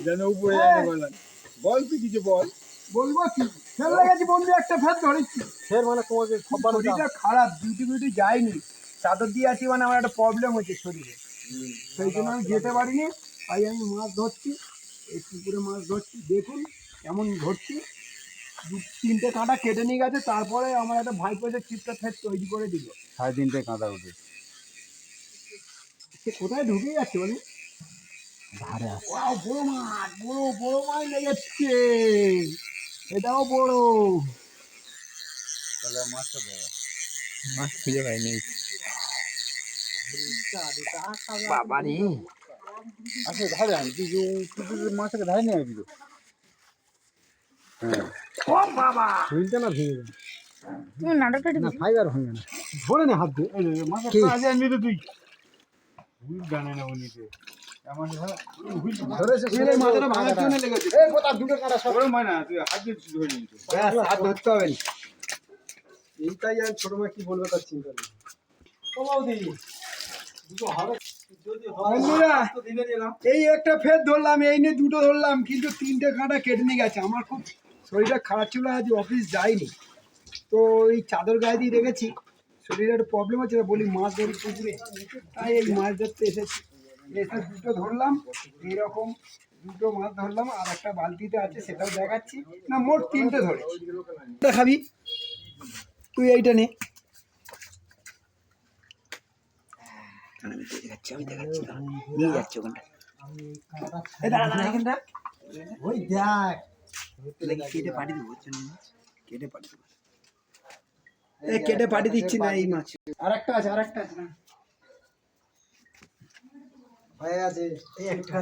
যেন উপরে জানে বলেন। বল তুই কিছু বল। বলবো কি ফের লেগেছি বন্ধু, একটা ফের ধরেছি। ফের মানে তোমাকে শরীরটা খারাপ, ডিউটি যাইনি, চাদর দিয়ে আছি, মানে আমার একটা প্রবলেম হয়েছে শরীরে, সেই জন্য আমি যেতে পারিনি। তাই আমি মাছ ধরছি, এই পুকুরে মাছ ধরছি, দেখুন কেমন ধরছি। 2-3টে কাঁটা কেটে নিয়ে গেছে, তারপরে আমার একটা ভাই পয়সা চিপটা ফের তৈরি করে দিল। 3.5 কাঁদা উঠে সে কোথায় ঢুকে যাচ্ছে বলি, ধারে আসে। বড় মাছ, বড় মাছ লেগেছে, এটাও বড়। তাহলে মাছটা দেওয়া মাছ খুঁজে পাইনি। বাবা রে, আচ্ছা ধারে আনি তুই মাছটাকে ধারে নিয়ে আসবি তো। হ্যাঁ ও বাবা, হুইলটা না ভেঙে যাবে তুমি নাটকটা না, ফাইবার ভাঙবে না, ধরে নে হাত দিয়ে। মাছের কাজে আনবি তো তুই। হুইল জানে না উনিতে। এমন হুইল এই মাথাটা ভাঙার জন্য লেগেছে। এই কোথা দুটো কাঁটা সব বড় মাছ না, তুই হাত দিয়ে ধরে নিবি তো। ব্যাস, আর ধরতে হবে না। এইটাই আর ছোট মা কি বলবে তার চিন্তা নেই। ও বৌদি দুটো হবে যদি বন্ধুরা, এই একটা ফের ধরলাম, এই নিয়ে দুটো ধরলাম, কিন্তু 3টে কাঁটা কেটে নিয়ে গেছে। আমার খুব শরীরটা খারাপ ছিল, আজ অফিস যাইনি, তো এই চাদর গায়ে দিয়ে রেখেছি। শরীরে একটা প্রবলেম হচ্ছে, বলি মাছ ধরি পুকুরে, তাই এই মাছ ধরতে এসেছি। এসে দুটো ধরলাম, এইরকম দুটো মাছ ধরলাম, আর একটা বালতিতে আছে সেটাও দেখাচ্ছি। না, মোট 3টে ধরেছি। দেখাবি তুই, এইটা নে। আমি দেখাচ্ছি নিয়ে যাচ্ছি ওখানটা। এই দাঁড়া দাঁড়া, এখানটা ওই দেখ, কেটে পাঠিয়ে দেবো, কেটে পাঠিয়ে দেবো। কেটে পাঠিয়ে দিচ্ছি না এই মাছ। আরেকটা আছে না হয়ে আছে, এই একটা